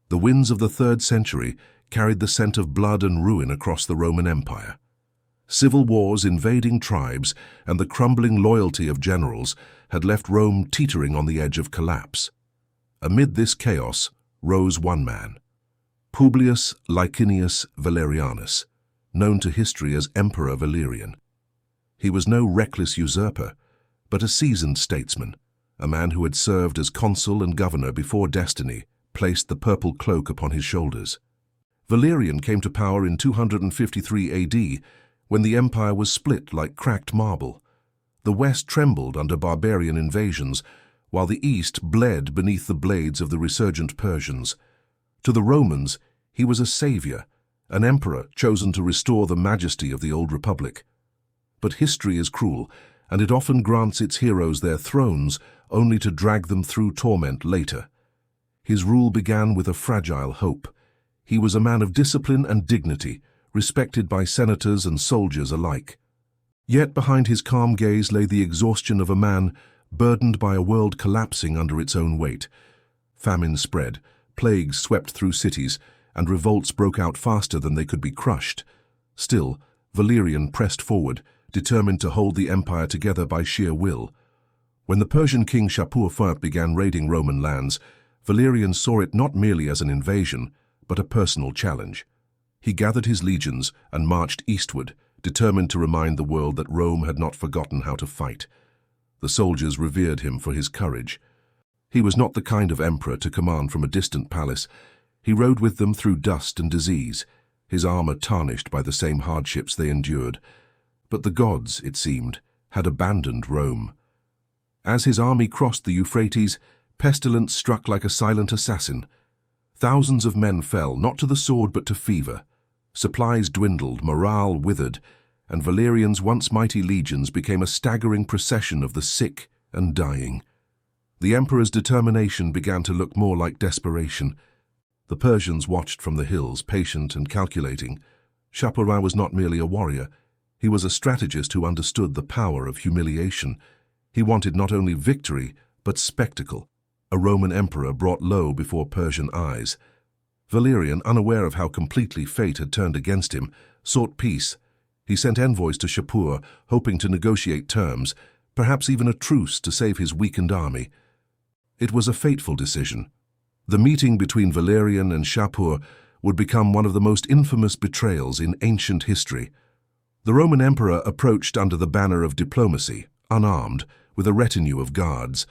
The winds of the 3rd century carried the scent of blood and ruin across the Roman Empire. Civil wars, invading tribes, and the crumbling loyalty of generals had left Rome teetering on the edge of collapse. Amid this chaos rose one man, Publius Licinius Valerianus, known to history as Emperor Valerian. He was no reckless usurper, but a seasoned statesman, a man who had served as consul and governor before destiny placed the purple cloak upon his shoulders. Valerian came to power in 253 AD, when the empire was split like cracked marble. The west trembled under barbarian invasions, while the east bled beneath the blades of the resurgent Persians. To the Romans, he was a savior, an emperor chosen to restore the majesty of the old republic. But history is cruel, and it often grants its heroes their thrones only to drag them through torment later. His rule began with a fragile hope. He was a man of discipline and dignity, respected by senators and soldiers alike. Yet behind his calm gaze lay the exhaustion of a man burdened by a world collapsing under its own weight. Famine spread, plagues swept through cities, and revolts broke out faster than they could be crushed. Still, Valerian pressed forward, determined to hold the empire together by sheer will. When the Persian king Shapur I began raiding Roman lands, Valerian saw it not merely as an invasion, but a personal challenge. He gathered his legions and marched eastward, determined to remind the world that Rome had not forgotten how to fight. The soldiers revered him for his courage. He was not the kind of emperor to command from a distant palace. He rode with them through dust and disease, his armor tarnished by the same hardships they endured. But the gods, it seemed, had abandoned Rome. As his army crossed the Euphrates, pestilence struck like a silent assassin. Thousands of men fell, not to the sword but to fever. Supplies dwindled, morale withered, and Valerian's once mighty legions became a staggering procession of the sick and dying. The emperor's determination began to look more like desperation. The Persians watched from the hills, patient and calculating. Shapur I was not merely a warrior. He was a strategist who understood the power of humiliation. He wanted not only victory, but spectacle, a Roman emperor brought low before Persian eyes. Valerian, unaware of how completely fate had turned against him, sought peace. He sent envoys to Shapur, hoping to negotiate terms, perhaps even a truce to save his weakened army. It was a fateful decision. The meeting between Valerian and Shapur would become one of the most infamous betrayals in ancient history. The Roman emperor approached under the banner of diplomacy, unarmed, with a retinue of guards.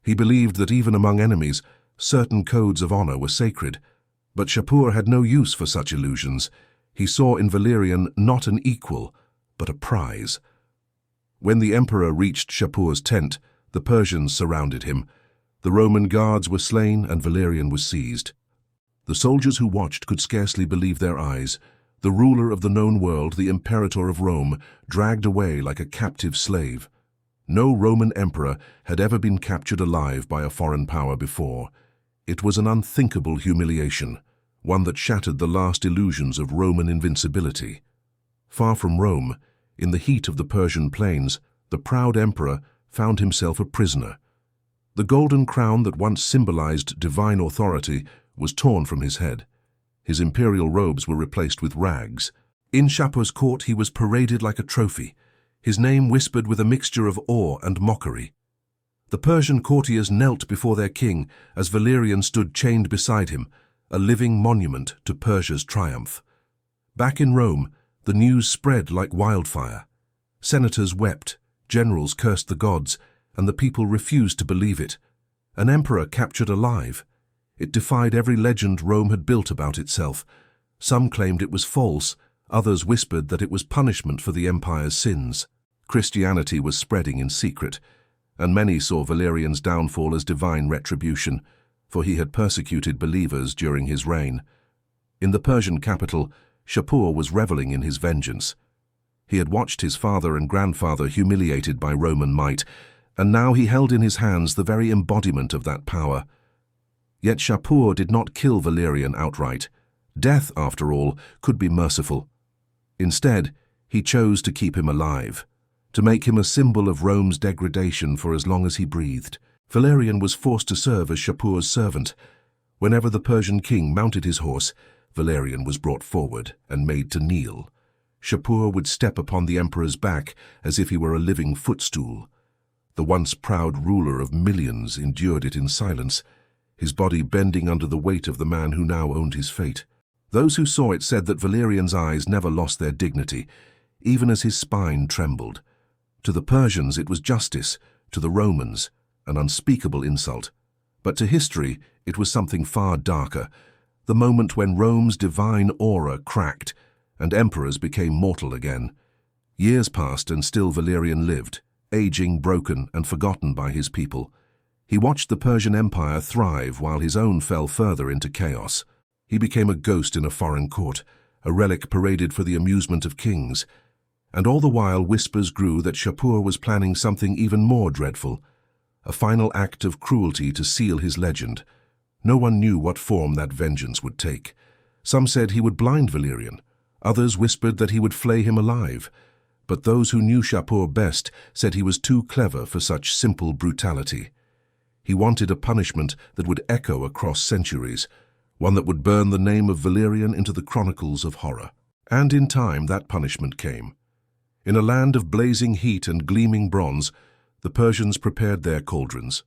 He believed that even among enemies, certain codes of honor were sacred. But Shapur had no use for such illusions. He saw in Valerian not an equal, but a prize. When the emperor reached Shapur's tent, the Persians surrounded him. The Roman guards were slain and Valerian was seized. The soldiers who watched could scarcely believe their eyes. The ruler of the known world, the Imperator of Rome, dragged away like a captive slave. No Roman emperor had ever been captured alive by a foreign power before. It was an unthinkable humiliation, one that shattered the last illusions of Roman invincibility. Far from Rome, in the heat of the Persian plains, the proud emperor found himself a prisoner. The golden crown that once symbolized divine authority was torn from his head. His imperial robes were replaced with rags. In Shapur's court he was paraded like a trophy, his name whispered with a mixture of awe and mockery. The Persian courtiers knelt before their king as Valerian stood chained beside him, a living monument to Persia's triumph. Back in Rome, the news spread like wildfire. Senators wept, generals cursed the gods, and the people refused to believe it. An emperor captured alive. It defied every legend Rome had built about itself. Some claimed it was false, others whispered that it was punishment for the empire's sins. Christianity was spreading in secret, and many saw Valerian's downfall as divine retribution, for he had persecuted believers during his reign. In the Persian capital, Shapur was reveling in his vengeance. He had watched his father and grandfather humiliated by Roman might, and now he held in his hands the very embodiment of that power. Yet Shapur did not kill Valerian outright. Death, after all, could be merciful. Instead, he chose to keep him alive, to make him a symbol of Rome's degradation for as long as he breathed. Valerian was forced to serve as Shapur's servant. Whenever the Persian king mounted his horse, Valerian was brought forward and made to kneel. Shapur would step upon the emperor's back as if he were a living footstool. The once proud ruler of millions endured it in silence, his body bending under the weight of the man who now owned his fate. Those who saw it said that Valerian's eyes never lost their dignity, even as his spine trembled. To the Persians it was justice, to the Romans an unspeakable insult. But to history it was something far darker, the moment when Rome's divine aura cracked and emperors became mortal again. Years passed and still Valerian lived, aging, broken, and forgotten by his people. He watched the Persian Empire thrive while his own fell further into chaos. He became a ghost in a foreign court, a relic paraded for the amusement of kings. And all the while whispers grew that Shapur was planning something even more dreadful, a final act of cruelty to seal his legend. No one knew what form that vengeance would take. Some said he would blind Valerian. Others whispered that he would flay him alive. But those who knew Shapur best said he was too clever for such simple brutality. He wanted a punishment that would echo across centuries, one that would burn the name of Valerian into the chronicles of horror. And in time that punishment came. In a land of blazing heat and gleaming bronze, the Persians prepared their cauldrons.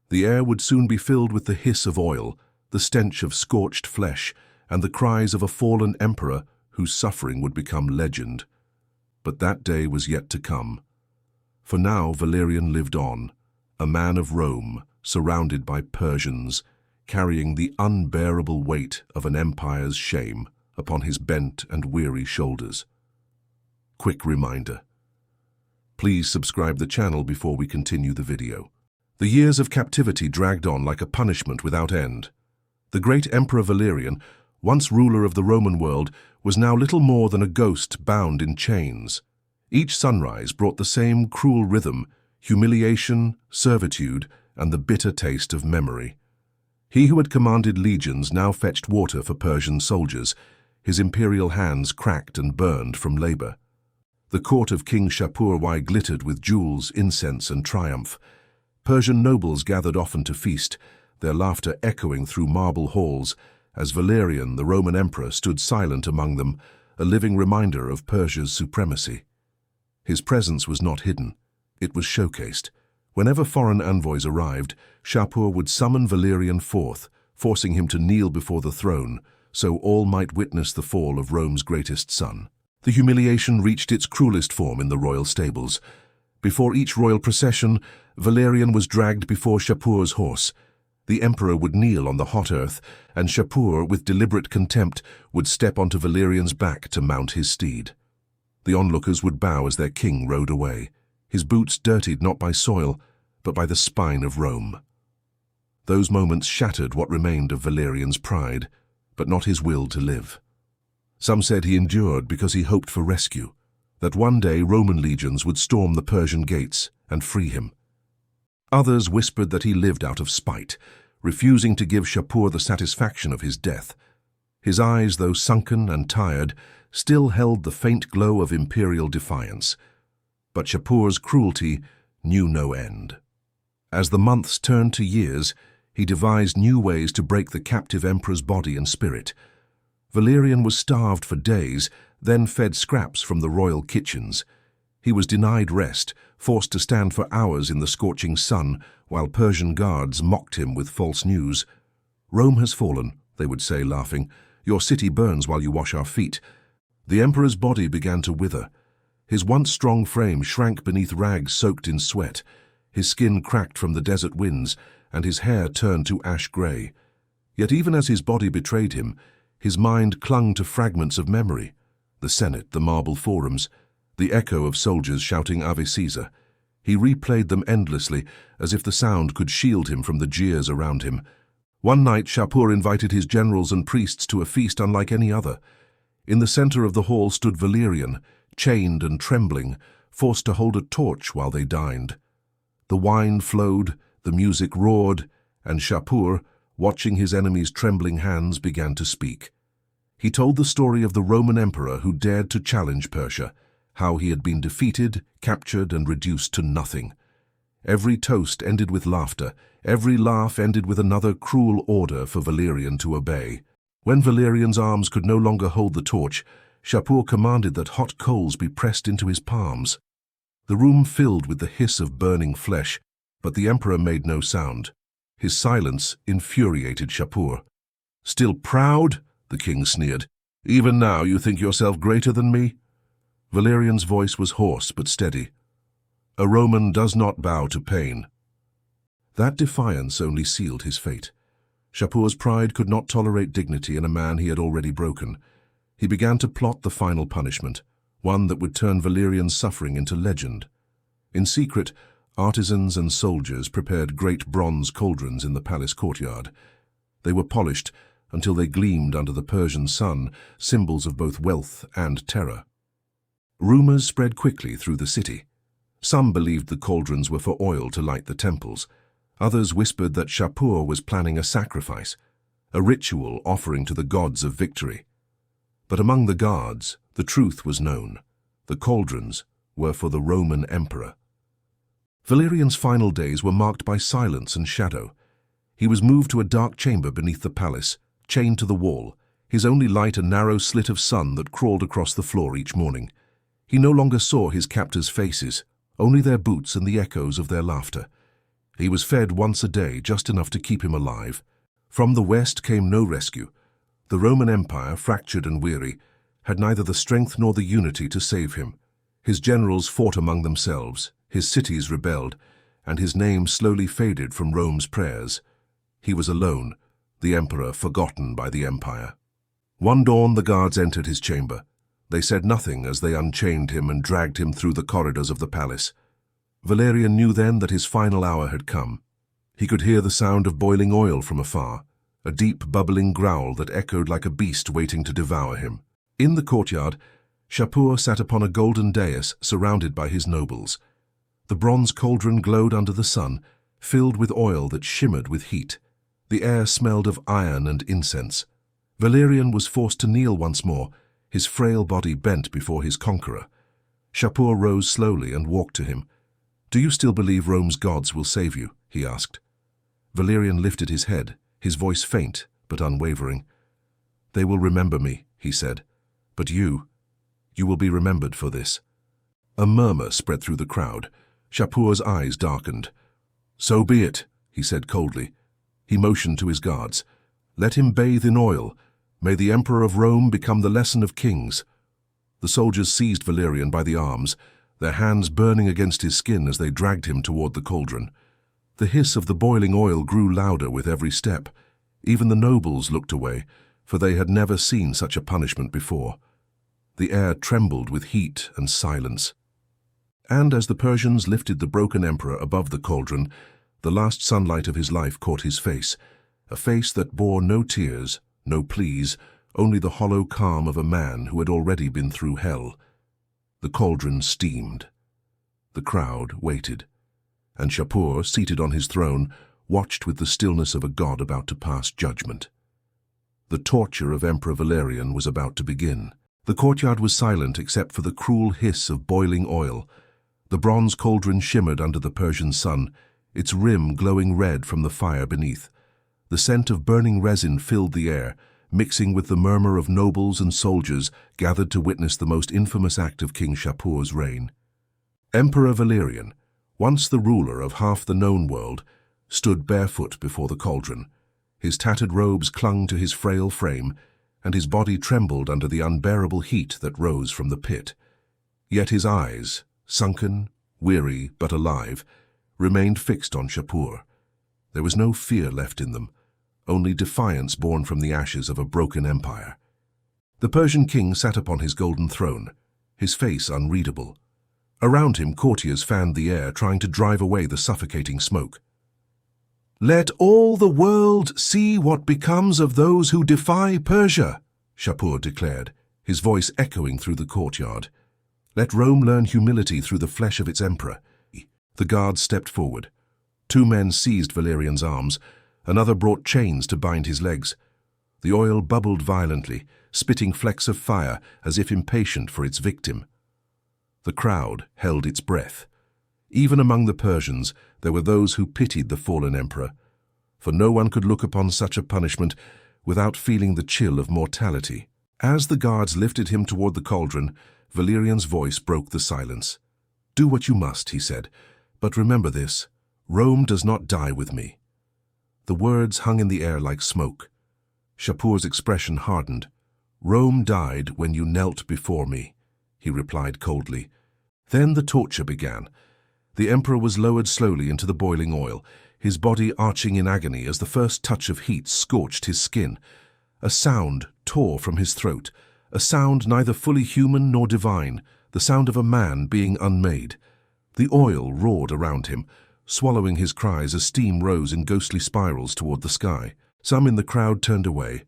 The air would soon be filled with the hiss of oil, the stench of scorched flesh, and the cries of a fallen emperor whose suffering would become legend. But that day was yet to come. For now Valerian lived on, a man of Rome, surrounded by Persians, carrying the unbearable weight of an empire's shame upon his bent and weary shoulders. Quick reminder. Please subscribe the channel before we continue the video. The years of captivity dragged on like a punishment without end. The great Emperor Valerian, once ruler of the Roman world, was now little more than a ghost bound in chains. Each sunrise brought the same cruel rhythm, humiliation, servitude, and the bitter taste of memory. He who had commanded legions now fetched water for Persian soldiers, his imperial hands cracked and burned from labor. The court of King Shapur I glittered with jewels, incense, and triumph. Persian nobles gathered often to feast, their laughter echoing through marble halls, as Valerian, the Roman emperor, stood silent among them, a living reminder of Persia's supremacy. His presence was not hidden. It was showcased. Whenever foreign envoys arrived, Shapur would summon Valerian forth, forcing him to kneel before the throne, so all might witness the fall of Rome's greatest son. The humiliation reached its cruelest form in the royal stables. Before each royal procession, Valerian was dragged before Shapur's horse. The emperor would kneel on the hot earth, and Shapur, with deliberate contempt, would step onto Valerian's back to mount his steed. The onlookers would bow as their king rode away, his boots dirtied not by soil, but by the spine of Rome. Those moments shattered what remained of Valerian's pride, but not his will to live. Some said he endured because he hoped for rescue, that one day Roman legions would storm the Persian gates and free him. Others whispered that he lived out of spite, refusing to give Shapur the satisfaction of his death. His eyes, though sunken and tired, still held the faint glow of imperial defiance. But Shapur's cruelty knew no end. As the months turned to years, he devised new ways to break the captive emperor's body and spirit. Valerian was starved for days, then fed scraps from the royal kitchens. He was denied rest, forced to stand for hours in the scorching sun, while Persian guards mocked him with false news. "Rome has fallen," they would say, laughing. "Your city burns while you wash our feet." The emperor's body began to wither. His once strong frame shrank beneath rags soaked in sweat. His skin cracked from the desert winds, and his hair turned to ash gray. Yet even as his body betrayed him, his mind clung to fragments of memory. The Senate, the marble forums, the echo of soldiers shouting Ave Caesar. He replayed them endlessly, as if the sound could shield him from the jeers around him. One night Shapur invited his generals and priests to a feast unlike any other. In the center of the hall stood Valerian, chained and trembling, forced to hold a torch while they dined. The wine flowed, the music roared, and Shapur, watching his enemy's trembling hands, began to speak. He told the story of the Roman emperor who dared to challenge Persia, how he had been defeated, captured, and reduced to nothing. Every toast ended with laughter. Every laugh ended with another cruel order for Valerian to obey. When Valerian's arms could no longer hold the torch, Shapur commanded that hot coals be pressed into his palms. The room filled with the hiss of burning flesh, but the emperor made no sound. His silence infuriated Shapur. "Still proud?" the king sneered. "Even now you think yourself greater than me?" Valerian's voice was hoarse but steady. "A Roman does not bow to pain." That defiance only sealed his fate. Shapur's pride could not tolerate dignity in a man he had already broken. He began to plot the final punishment, one that would turn Valerian's suffering into legend. In secret, artisans and soldiers prepared great bronze cauldrons in the palace courtyard. They were polished until they gleamed under the Persian sun, symbols of both wealth and terror. Rumors spread quickly through the city. Some believed the cauldrons were for oil to light the temples. Others whispered that Shapur was planning a sacrifice, a ritual offering to the gods of victory. But among the guards, the truth was known. The cauldrons were for the Roman emperor. Valerian's final days were marked by silence and shadow. He was moved to a dark chamber beneath the palace, chained to the wall, his only light a narrow slit of sun that crawled across the floor each morning. He no longer saw his captors' faces, only their boots and the echoes of their laughter. He was fed once a day, just enough to keep him alive. From the west came no rescue. The Roman Empire, fractured and weary, had neither the strength nor the unity to save him. His generals fought among themselves, his cities rebelled, and his name slowly faded from Rome's prayers. He was alone, the emperor forgotten by the empire. One dawn the guards entered his chamber. They said nothing as they unchained him and dragged him through the corridors of the palace. Valerian knew then that his final hour had come. He could hear the sound of boiling oil from afar, a deep bubbling growl that echoed like a beast waiting to devour him. In the courtyard, Shapur sat upon a golden dais surrounded by his nobles. The bronze cauldron glowed under the sun, filled with oil that shimmered with heat. The air smelled of iron and incense. Valerian was forced to kneel once more, his frail body bent before his conqueror. Shapur rose slowly and walked to him. "Do you still believe Rome's gods will save you?" he asked. Valerian lifted his head, his voice faint but unwavering. "They will remember me," he said. "But you will be remembered for this." A murmur spread through the crowd. Shapur's eyes darkened. "So be it," he said coldly. He motioned to his guards. "Let him bathe in oil. May the Emperor of Rome become the lesson of kings." The soldiers seized Valerian by the arms, their hands burning against his skin as they dragged him toward the cauldron. The hiss of the boiling oil grew louder with every step. Even the nobles looked away, for they had never seen such a punishment before. The air trembled with heat and silence. And as the Persians lifted the broken emperor above the cauldron, the last sunlight of his life caught his face, a face that bore no tears, no pleas, only the hollow calm of a man who had already been through hell. The cauldron steamed. The crowd waited, and Shapur, seated on his throne, watched with the stillness of a god about to pass judgment. The torture of Emperor Valerian was about to begin. The courtyard was silent except for the cruel hiss of boiling oil. The bronze cauldron shimmered under the Persian sun, its rim glowing red from the fire beneath. The scent of burning resin filled the air, mixing with the murmur of nobles and soldiers gathered to witness the most infamous act of King Shapur's reign. Emperor Valerian, once the ruler of half the known world, stood barefoot before the cauldron. His tattered robes clung to his frail frame, and his body trembled under the unbearable heat that rose from the pit. Yet his eyes, sunken, weary but alive, remained fixed on Shapur. There was no fear left in them, only defiance born from the ashes of a broken empire. The Persian king sat upon his golden throne, his face unreadable. Around him, courtiers fanned the air, trying to drive away the suffocating smoke. "Let all the world see what becomes of those who defy Persia," Shapur declared, his voice echoing through the courtyard. "Let Rome learn humility through the flesh of its emperor." The guards stepped forward. 2 men seized Valerian's arms, another brought chains to bind his legs. The oil bubbled violently, spitting flecks of fire as if impatient for its victim. The crowd held its breath. Even among the Persians, there were those who pitied the fallen emperor, for no one could look upon such a punishment without feeling the chill of mortality. As the guards lifted him toward the cauldron, Valerian's voice broke the silence. "Do what you must," he said, "but remember this: Rome does not die with me." The words hung in the air like smoke. Shapur's expression hardened. "Rome died when you knelt before me," he replied coldly. Then the torture began. The emperor was lowered slowly into the boiling oil, his body arching in agony as the first touch of heat scorched his skin. A sound tore from his throat, a sound neither fully human nor divine, the sound of a man being unmade. The oil roared around him, swallowing his cries as steam rose in ghostly spirals toward the sky. Some in the crowd turned away.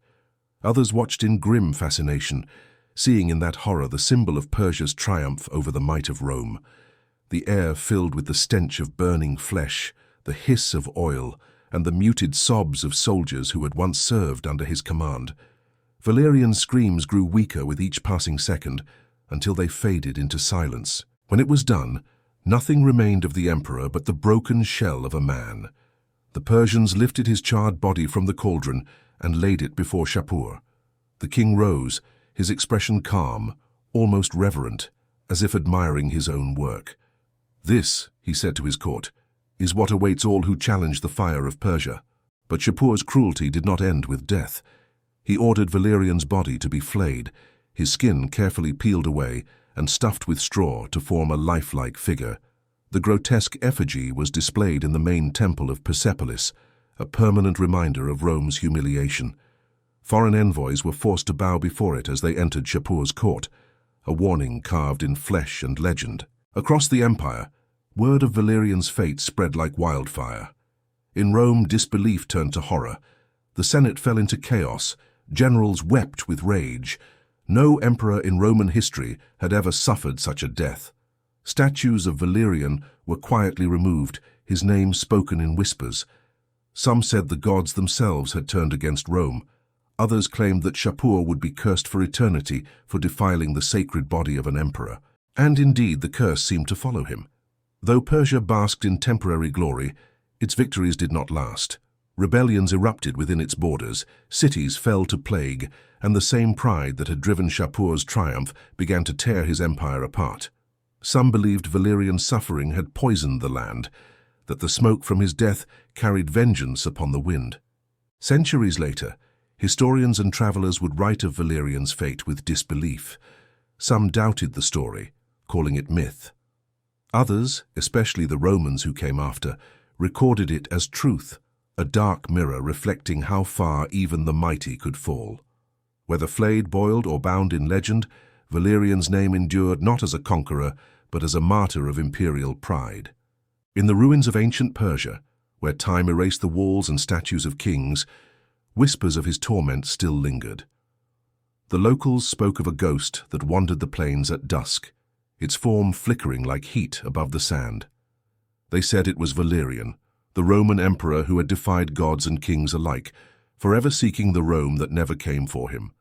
Others watched in grim fascination, seeing in that horror the symbol of Persia's triumph over the might of Rome. The air filled with the stench of burning flesh, the hiss of oil, and the muted sobs of soldiers who had once served under his command. Valerian's screams grew weaker with each passing second, until they faded into silence. When it was done, nothing remained of the emperor but the broken shell of a man. The Persians lifted his charred body from the cauldron and laid it before Shapur. The king rose, his expression calm, almost reverent, as if admiring his own work. "This," he said to his court, "is what awaits all who challenge the fire of Persia." But Shapur's cruelty did not end with death. He ordered Valerian's body to be flayed, his skin carefully peeled away and stuffed with straw to form a lifelike figure. The grotesque effigy was displayed in the main temple of Persepolis, a permanent reminder of Rome's humiliation. Foreign envoys were forced to bow before it as they entered Shapur's court, a warning carved in flesh and legend. Across the empire, word of Valerian's fate spread like wildfire. In Rome, disbelief turned to horror. The Senate fell into chaos. Generals wept with rage. No emperor in Roman history had ever suffered such a death. Statues of Valerian were quietly removed, his name spoken in whispers. Some said the gods themselves had turned against Rome. Others claimed that Shapur would be cursed for eternity for defiling the sacred body of an emperor. And indeed, the curse seemed to follow him. Though Persia basked in temporary glory, its victories did not last. Rebellions erupted within its borders, cities fell to plague, and the same pride that had driven Shapur's triumph began to tear his empire apart. Some believed Valerian's suffering had poisoned the land, that the smoke from his death carried vengeance upon the wind. Centuries later, historians and travelers would write of Valerian's fate with disbelief. Some doubted the story, calling it myth. Others, especially the Romans who came after, recorded it as truth, a dark mirror reflecting how far even the mighty could fall. Whether flayed, boiled, or bound in legend, Valerian's name endured not as a conqueror, but as a martyr of imperial pride. In the ruins of ancient Persia, where time erased the walls and statues of kings, whispers of his torment still lingered. The locals spoke of a ghost that wandered the plains at dusk, its form flickering like heat above the sand. They said it was Valerian, the Roman emperor who had defied gods and kings alike, forever seeking the Rome that never came for him.